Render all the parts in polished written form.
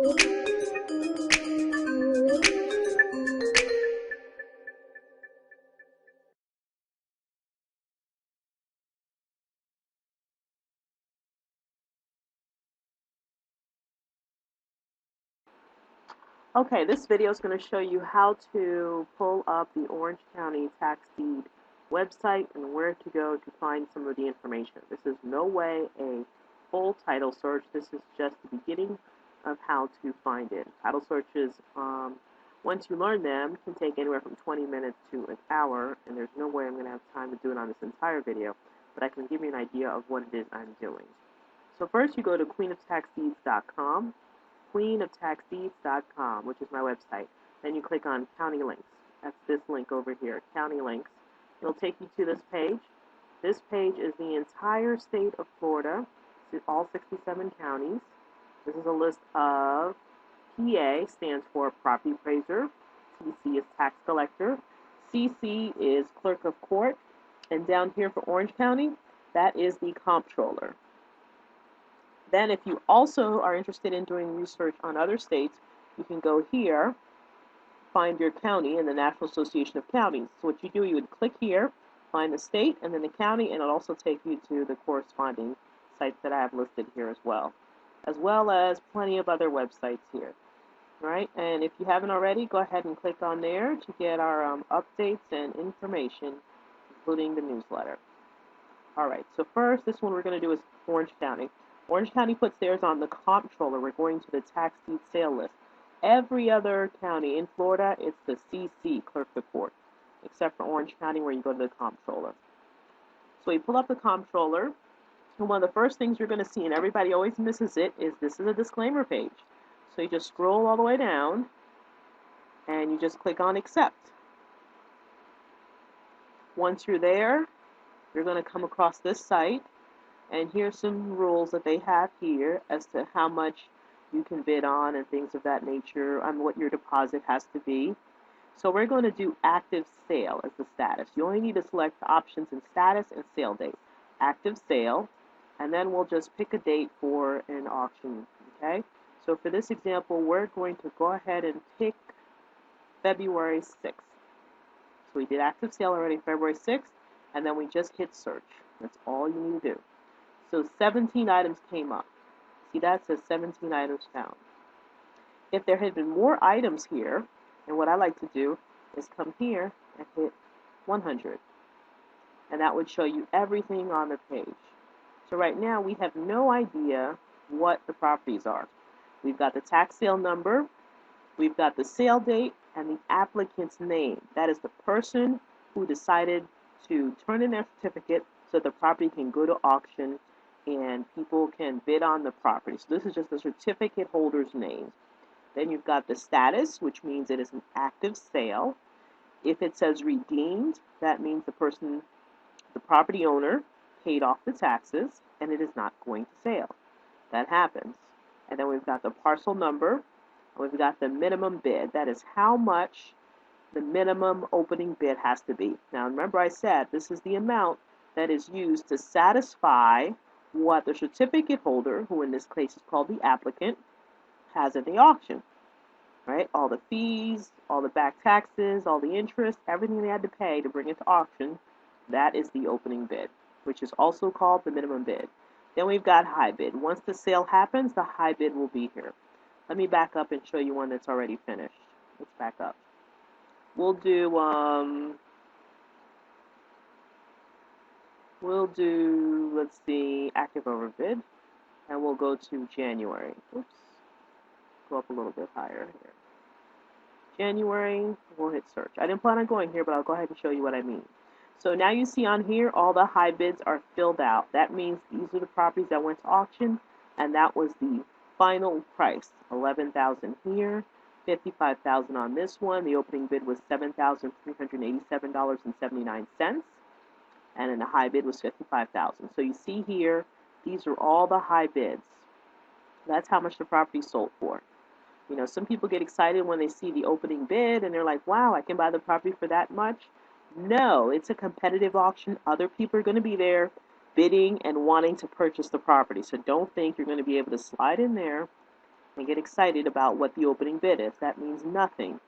Okay, this video is going to show you how to pull up the Orange County tax deed website and where to go to find some of the information. This is no way a full title search. This is just the beginning of how to find it. Title searches, once you learn them, can take anywhere from 20 minutes to an hour, and there's no way I'm going to have time to do it on this entire video, but I can give you an idea of what it is I'm doing. So first you go to queenoftaxdeeds.com. queenoftaxdeeds.com, which is my website. Then you click on County Links. That's this link over here, County Links. It'll take you to this page. This page is the entire state of Florida, all 67 counties. This is a list of PA stands for Property Appraiser, TC is Tax Collector, CC is Clerk of Court, and down here for Orange County, that is the Comptroller. Then if you also are interested in doing research on other states, you can go here, find your county in the National Association of Counties. So what you do, you would click here, find the state and then the county, and it'll also take you to the corresponding sites that I have listed here as well as plenty of other websites here. All right, and if you haven't already, go ahead and click on there to get our updates and information, including the newsletter. All right, so first, this one we're going to do is Orange County. Orange County puts theirs on the Comptroller. We're going to the tax deed sale list. Every other county in Florida, it's the CC, Clerk of Court, except for Orange County where you go to the Comptroller. So you pull up the Comptroller, and one of the first things you're going to see, and everybody always misses it, is this is a disclaimer page. So you just scroll all the way down, and you just click on Accept. Once you're there, you're going to come across this site. And here's some rules that they have here as to how much you can bid on and things of that nature, on what your deposit has to be. So we're going to do active sale as the status. You only need to select the options in status and sale date. Active sale, and then we'll just pick a date for an auction, okay? So for this example, we're going to go ahead and pick February 6th. So we did active sale already February 6th, and then we just hit search. That's all you need to do. So 17 items came up. See, that says 17 items found. If there had been more items here, and what I like to do is come here and hit 100. And that would show you everything on the page. So right now we have no idea what the properties are. We've got the tax sale number, we've got the sale date, and the applicant's name. That is the person who decided to turn in their certificate so the property can go to auction and people can bid on the property. So this is just the certificate holder's name. Then you've got the status, which means it is an active sale. If it says redeemed, that means the property owner, paid off the taxes and it is not going to sale. That happens. And then we've got the parcel number, and we've got the minimum bid. That is how much the minimum opening bid has to be. Now remember I said this is the amount that is used to satisfy what the certificate holder, who in this case is called the applicant, has at the auction. Right? All the fees, all the back taxes, all the interest, everything they had to pay to bring it to auction, that is the opening bid, which is also called the minimum bid. Then we've got high bid. Once the sale happens, the high bid will be here. Let me back up and show you one that's already finished. Let's back up. We'll do, let's see, active overbid, and we'll go to January. Oops, go up a little bit higher here. January, we'll hit search. I didn't plan on going here, but I'll go ahead and show you what I mean. So now you see on here, all the high bids are filled out. That means these are the properties that went to auction, and that was the final price. $11,000 here, $55,000 on this one. The opening bid was $7,387.79, and then the high bid was $55,000. So you see here, these are all the high bids. That's how much the property sold for. You know, some people get excited when they see the opening bid, and they're like, wow, I can buy the property for that much. No, it's a competitive auction. Other people are going to be there bidding and wanting to purchase the property. So don't think you're going to be able to slide in there and get excited about what the opening bid is. That means nothing,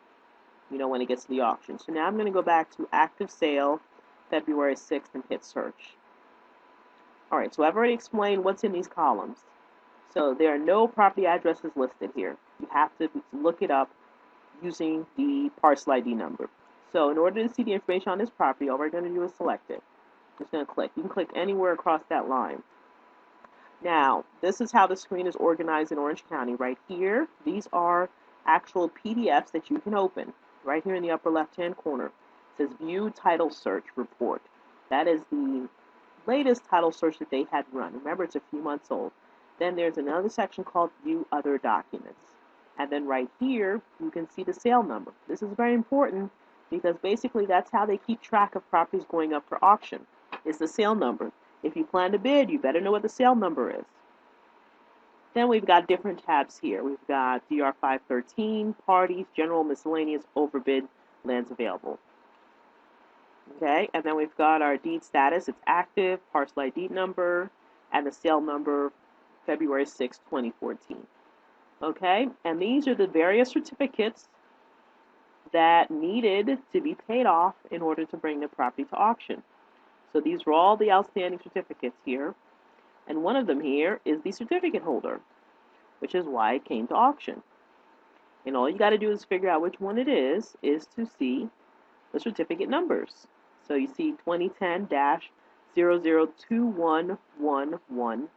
when it gets to the auction. So now I'm going to go back to active sale, February 6th, and hit search. All right, so I've already explained what's in these columns. So there are no property addresses listed here. You have to look it up using the parcel ID number. So in order to see the information on this property, all we're going to do is select it. Just going to click. You can click anywhere across that line. Now, this is how the screen is organized in Orange County. Right here, these are actual PDFs that you can open. Right here in the upper left-hand corner. It says View Title Search Report. That is the latest title search that they had run. Remember, it's a few months old. Then there's another section called View Other Documents. And then right here, you can see the sale number. This is very important because basically that's how they keep track of properties going up for auction. It's the sale number. If you plan to bid, you better know what the sale number is. Then we've got different tabs here. We've got DR 513, Parties, General Miscellaneous, Overbid, Lands Available. Okay, and then we've got our deed status. It's active, parcel ID number, and the sale number, February 6, 2014. Okay, and these are the various certificates that needed to be paid off in order to bring the property to auction. So these were all the outstanding certificates here, and one of them here is the certificate holder, which is why it came to auction. And all you got to do is figure out which one it is to see the certificate numbers. So you see 2010-0021116.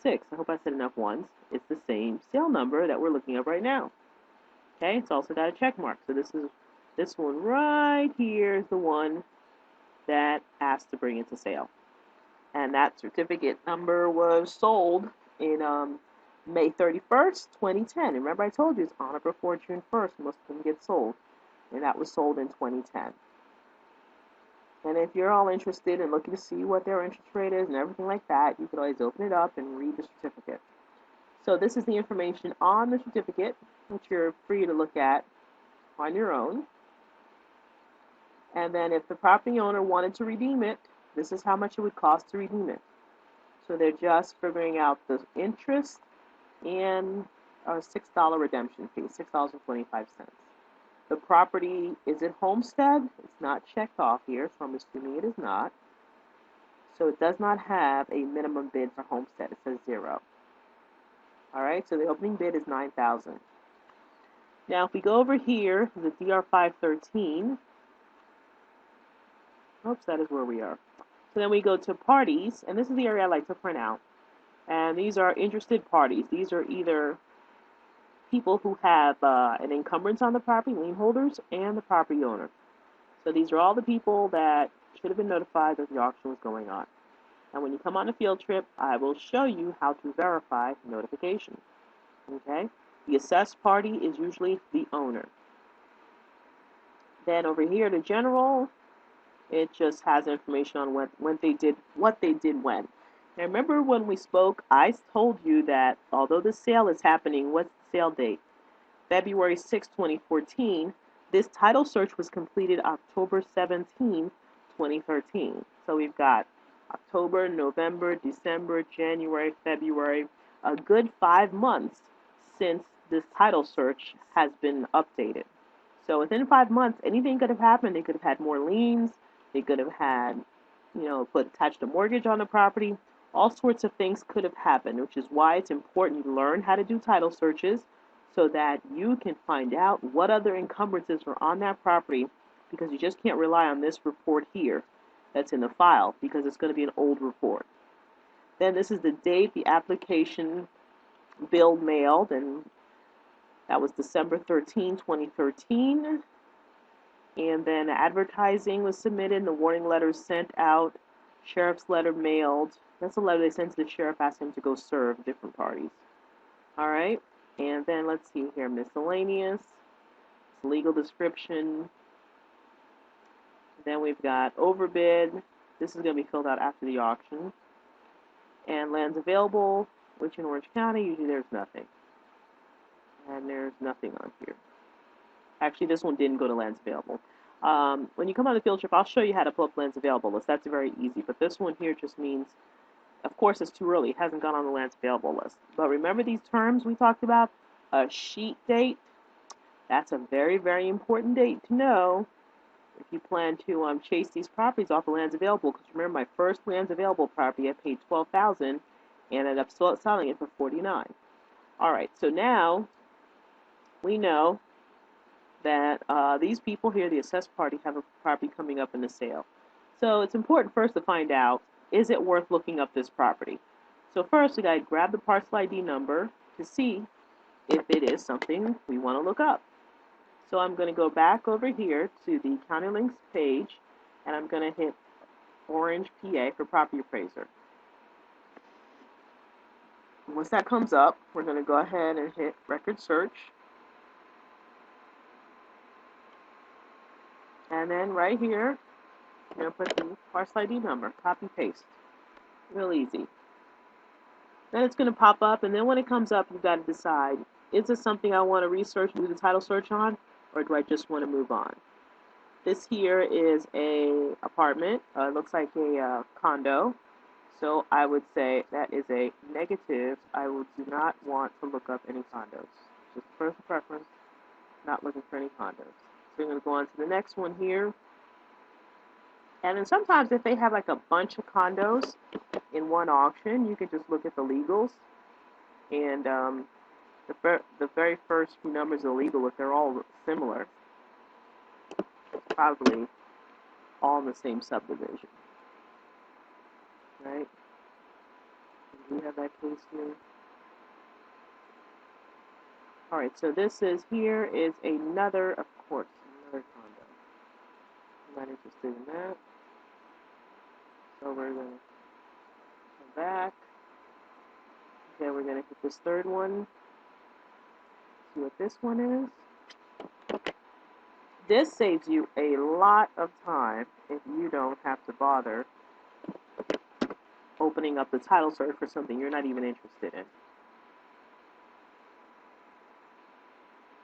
I hope I said enough ones. It's the same sale number that we're looking at right now. Okay, it's also got a check mark. So this one right here is the one that asked to bring it to sale. And that certificate number was sold in May 31st, 2010. Remember I told you it's on or before June 1st, most of them get sold. And that was sold in 2010. And if you're all interested in looking to see what their interest rate is and everything like that, you can always open it up and read the certificate. So this is the information on the certificate, which you're free to look at on your own. And then if the property owner wanted to redeem it, this is how much it would cost to redeem it. So they're just figuring out the interest and a $6 redemption fee, $6.25. The property is it homestead? It's not checked off here, so I'm assuming it is not. So it does not have a minimum bid for homestead. It says 0. All right, so the opening bid is $9,000. Now, if we go over here, the DR 513. Oops, that is where we are. So then we go to parties, and this is the area I like to print out. And these are interested parties. These are either people who have an encumbrance on the property, lien holders, and the property owner. So these are all the people that should have been notified that the auction was going on. And when you come on a field trip, I will show you how to verify notification. Okay? The assessed party is usually the owner. Then over here to general, it just has information on what they did when. Now remember when we spoke, I told you that although the sale is happening, what's the sale date? February 6, 2014. This title search was completed October 17, 2013. So we've got October, November, December, January, February, a good 5 months since this title search has been updated. So within 5 months, anything could have happened. They could have had more liens. They could have had, attached a mortgage on the property. All sorts of things could have happened, which is why it's important you learn how to do title searches so that you can find out what other encumbrances are on that property, because you just can't rely on this report here that's in the file because it's going to be an old report. Then this is the date the application bill mailed, and that was December 13, 2013. And then advertising was submitted, and the warning letter sent out, sheriff's letter mailed. That's a letter they sent to the sheriff asking him to go serve different parties. All right, and then let's see here, miscellaneous, legal description. Then we've got overbid. This is going to be filled out after the auction. And lands available, which in Orange County, usually there's nothing. And there's nothing on here. Actually, this one didn't go to lands available. When you come on the field trip, I'll show you how to pull up lands available list. That's very easy. But this one here just means Of course, it's too early. It hasn't gone on the lands available list. But remember these terms we talked about? A sheet date. That's a very, very important date to know if you plan to chase these properties off the lands available. Because remember, my first lands available property, I paid $12,000 and ended up selling it for $49,000. All right, so now we know that these people here, the assessed party, have a property coming up in the sale. So it's important first to find out, is it worth looking up this property? So first we got to grab the parcel ID number to see if it is something we want to look up. So I'm going to go back over here to the County Links page, and I'm going to hit Orange PA for Property Appraiser. Once that comes up, we're going to go ahead and hit Record Search. And then right here, I'm going to put the parcel ID number, copy paste. Real easy. Then it's going to pop up, and then when it comes up, you've got to decide, is this something I want to research, do the title search on, or do I just want to move on? This here is a apartment. It looks like a condo. So I would say that is a negative. I do not want to look up any condos. Just personal preference, not looking for any condos. So we're going to go on to the next one here. And then sometimes if they have like a bunch of condos in one auction, you can just look at the legals. And the very first few numbers of the legal, if they're all similar, it's probably all in the same subdivision. Right? Do we have that case here? Alright, so this is here is another, of course, another condo. I'm not interested in that. So we're going to come back. Okay, we're going to hit this third one. See what this one is. This saves you a lot of time if you don't have to bother opening up the title search for something you're not even interested in.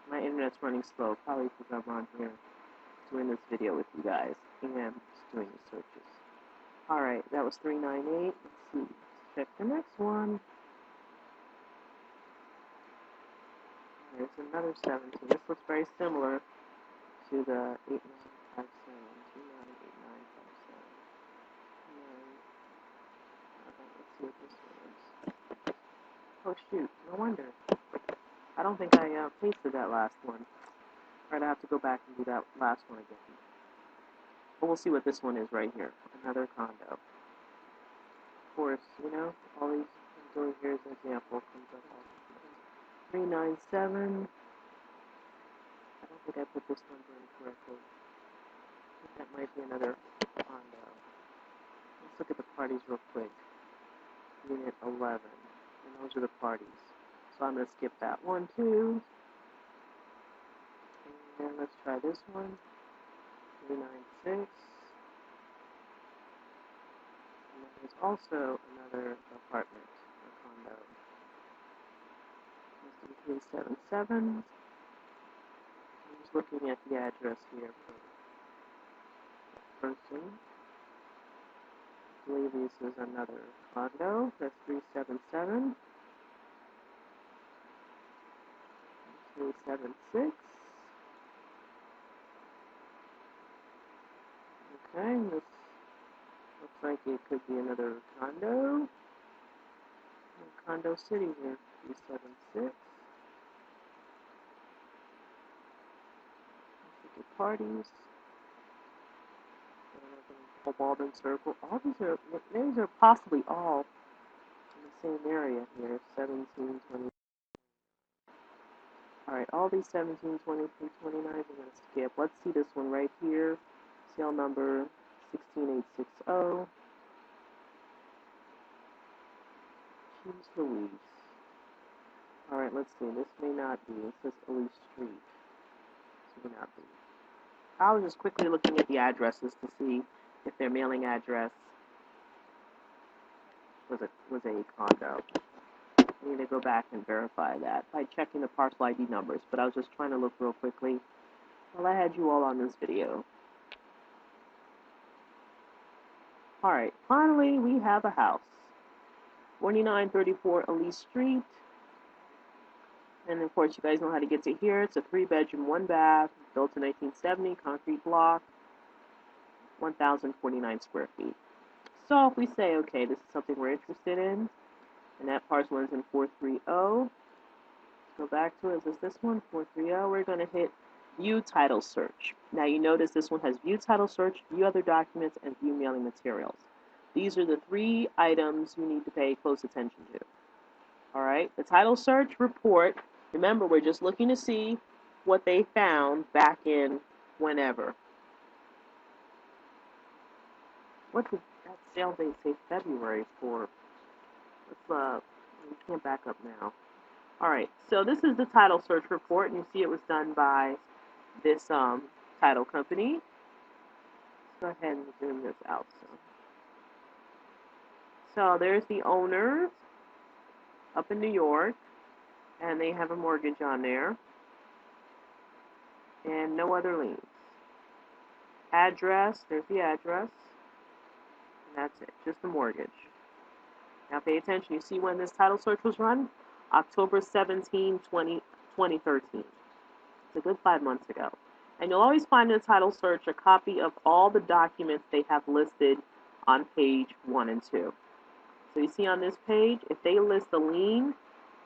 My internet's running slow, probably because I'm on here doing this video with you guys and just doing the searches. Alright, that was 398. Let's see. Let's check the next one. There's another 17. This looks very similar to the 8957. 298957. Let's see what this one is. Oh shoot, no wonder. I don't think I pasted that last one. Alright, I have to go back and do that last one again. But we'll see what this one is right here. Another condo. Of course, you know, all these things over here as an example comes up all 397. I don't think I put this number in correctly. I think that might be another condo. Let's look at the parties real quick. Unit 11. And those are the parties. So I'm going to skip that one too. And let's try this one. 396. And there's also another apartment, a condo. This is 377. I'm just looking at the address here for the person. I believe this is another condo. That's 377. 376. Okay, this looks like it could be another condo. Condo City here, 376. Let's look at parties. Walden Circle. All these are possibly all in the same area here. 17, 20. Alright, all these 17, 23, 29s I'm going to skip. Let's see this one right here. Sale number 16860. Choose Louise. Alright, let's see. This may not be. It says Elise Street. This may not be. I was just quickly looking at the addresses to see if their mailing address was a condo. I need to go back and verify that by checking the parcel ID numbers, but I was just trying to look real quickly while I had you all on this video. Alright, finally we have a house. 4934 Elise Street. And of course, you guys know how to get to here. It's a 3-bedroom, 1-bath, built in 1970, concrete block, 1,049 square feet. So if we say, okay, this is something we're interested in, and that parcel ends in 430, let's go back to it. Is this one? 430. We're going to hit View Title Search. Now you notice this one has View Title Search, View Other Documents, and View Mailing Materials. These are the 3 items you need to pay close attention to. All right, the title search report. Remember, we're just looking to see what they found back in whenever. What did that sale date say February for? Let's, we can't back up now. All right, so this is the title search report, and you see it was done by this title company. Let's go ahead and zoom this out. So there's the owner up in New York, and they have a mortgage on there, and no other liens. Address, there's the address, and that's it, just the mortgage. Now pay attention, you see when this title search was run? October 17, 2013. It's a good 5 months ago. And you'll always find in the title search a copy of all the documents they have listed on page 1 and 2. So you see on this page, if they list a lien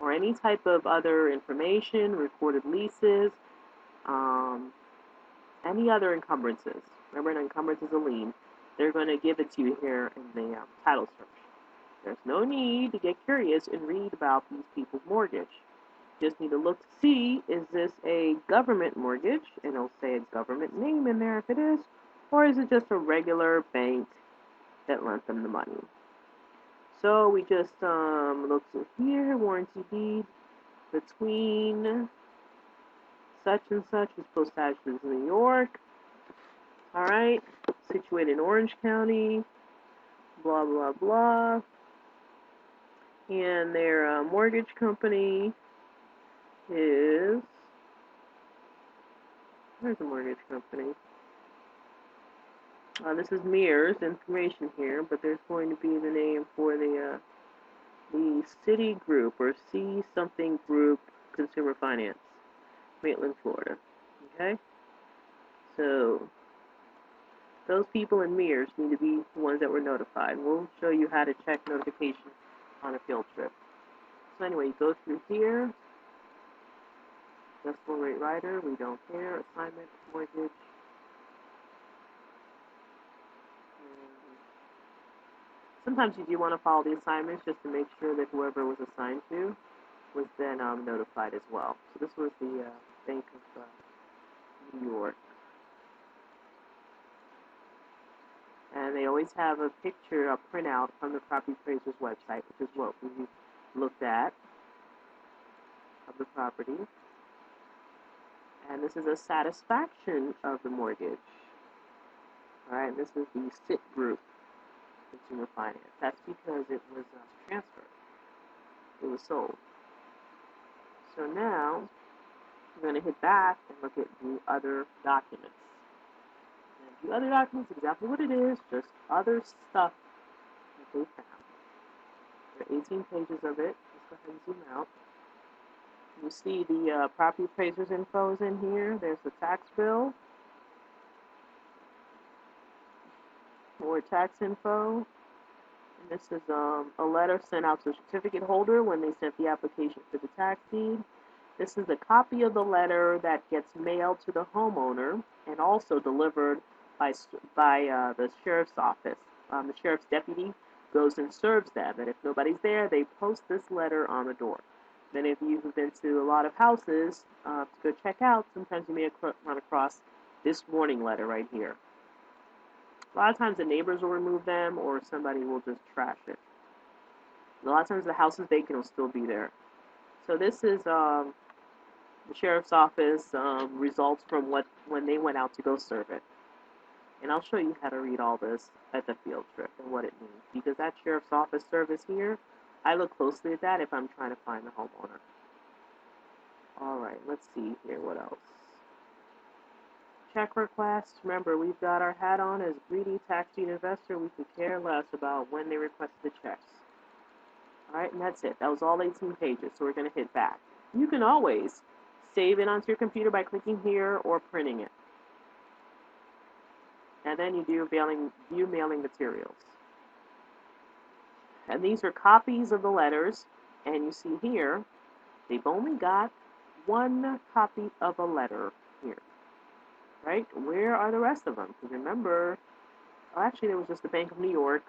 or any type of other information, recorded leases, any other encumbrances, remember an encumbrance is a lien, they're going to give it to you here in the title search. There's no need to get curious and read about these people's mortgage. You just need to look to see, is this a government mortgage? And it'll say a government name in there if it is, or is it just a regular bank that lent them the money? So we just looked at here, warranty deed between such and such, whose post address is New York. All right, situated in Orange County, blah, blah, blah. And their mortgage company is, where's the mortgage company? This is Mears information here, but there's going to be the name for the City Group, or C something Group Consumer Finance, Maitland, Florida. Okay? So those people in Mears need to be the ones that were notified. We'll show you how to check notifications on a field trip. So anyway, you go through here. Adjustable rate rider, we don't care. Assignment, mortgage. Sometimes you do want to follow the assignments just to make sure that whoever was assigned to was then notified as well. So this was the Bank of New York. And they always have a picture, a printout from the property appraiser's website, which is what we looked at of the property. And this is a satisfaction of the mortgage. All right, this is the SIT Group Consumer Finance. That's because it was transferred. It was sold. So now we're going to hit back and look at the other documents. And the other documents, exactly what it is, just other stuff that they found. There are 18 pages of it. Let's go ahead and zoom out. You see the property appraiser's info is in here. There's the tax bill. More tax info. And this is a letter sent out to the certificate holder when they sent the application for the tax deed. This is a copy of the letter that gets mailed to the homeowner and also delivered by the sheriff's office. The sheriff's deputy goes and serves them, and if nobody's there, they post this letter on the door. Many of you who've been to a lot of houses to go check out, sometimes you may run across this warning letter right here. A lot of times the neighbors will remove them, or somebody will just trash it. A lot of times the house is vacant, will still be there. So this is the sheriff's office results from when they went out to go serve it. And I'll show you how to read all this at the field trip and what it means. Because that sheriff's office service here, I look closely at that if I'm trying to find the homeowner. All right, let's see here. What else? Check requests. Remember, we've got our hat on as greedy tax deed investor. We could care less about when they request the checks. Alright, and that's it. That was all 18 pages, so we're going to hit back. You can always save it onto your computer by clicking here or printing it. And then you do view mailing materials. And these are copies of the letters, and you see here, they've only got one copy of a letter here. Right? Where are the rest of them? Because remember, actually there was just the Bank of New York.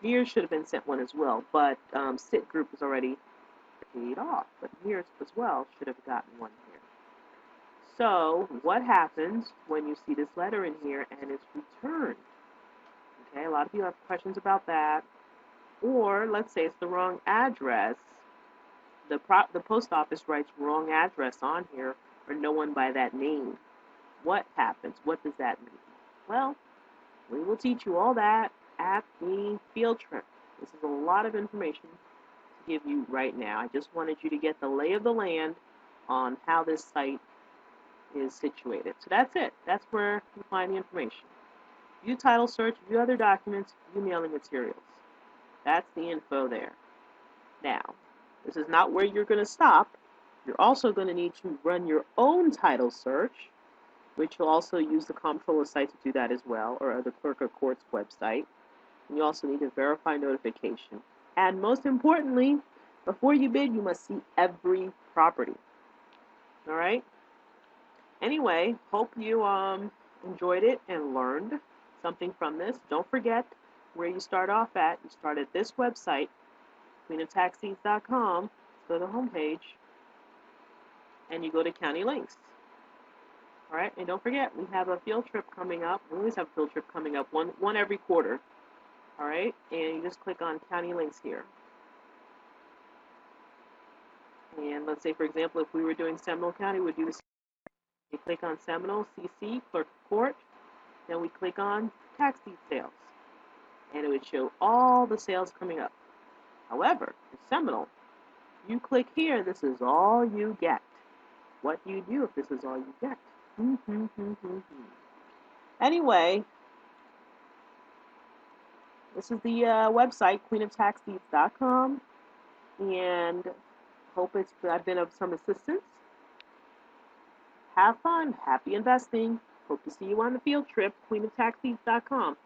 Mears should have been sent one as well, but Cit Group is already paid off. But Mears as well should have gotten one here. So what happens when you see this letter in here and it's returned? Okay, a lot of you have questions about that. Or let's say it's the wrong address. The post office writes wrong address on here, or no one by that name. What happens? What does that mean? Well, we will teach you all that at the field trip. This is a lot of information to give you right now. I just wanted you to get the lay of the land on how this site is situated. So that's it. That's where you find the information. View title search, view other documents, view mailing materials. That's the info there. Now, this is not where you're going to stop. You're also going to need to run your own title search, which will also use the comptroller site to do that as well, or the clerk of court's website. And you also need to verify notification. And most importantly, before you bid, you must see every property. All right? Anyway, hope you enjoyed it and learned something from this. Don't forget where you start off at. You start at this website, queenoftaxdeeds.com. Go to the homepage, and you go to County Links. All right, and don't forget, we have a field trip coming up. We always have a field trip coming up, one every quarter. All right, and you just click on County Links here. And let's say, for example, if we were doing Seminole County, we'd do this. You click on Seminole, CC, Clerk of Court. Then we click on Tax Deed Sales. And it would show all the sales coming up. However, in Seminole, you click here, this is all you get. What do you do if this is all you get? Anyway, this is the website, queenoftaxdeeds.com, and hope I've been of some assistance. Have fun, happy investing. Hope to see you on the field trip, queenoftaxdeeds.com.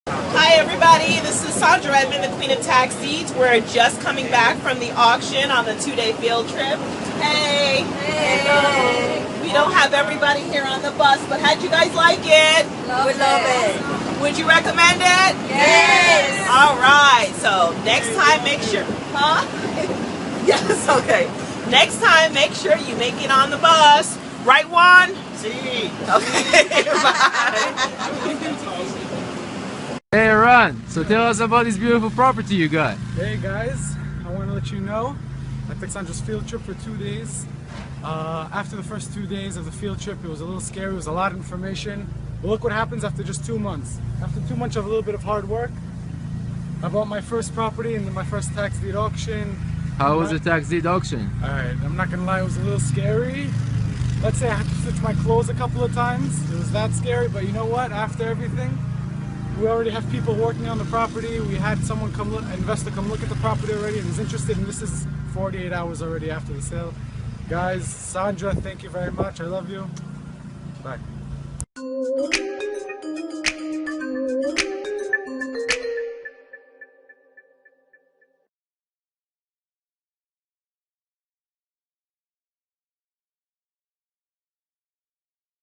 Hi everybody, this is Sandra Edmond, the Queen of Tax Deeds. We're just coming back from the auction on the 2-day field trip. Hey! Hello! We don't have everybody here on the bus, but how'd you guys like it? We love it. Would you recommend it? Yes! Alright, so next time make sure, Yes, okay. Next time make sure you make it on the bus. Right, Juan? See. Okay, bye. Hey Ron, so tell us about this beautiful property you got. Hey guys, I want to let you know I took Sandra's field trip for 2 days. After the first 2 days of the field trip, it was a little scary, it was a lot of information. But look what happens after just 2 months. After 2 months of a little bit of hard work, I bought my first property and my first tax deed auction. How was the tax deed auction? Alright, I'm not gonna lie, it was a little scary. Let's say I had to switch my clothes a couple of times. It was that scary, but you know what? After everything, we already have people working on the property. We had someone investor come look at the property already and is interested, and this is 48 hours already after the sale. Guys, Sandra, thank you very much. I love you. Bye.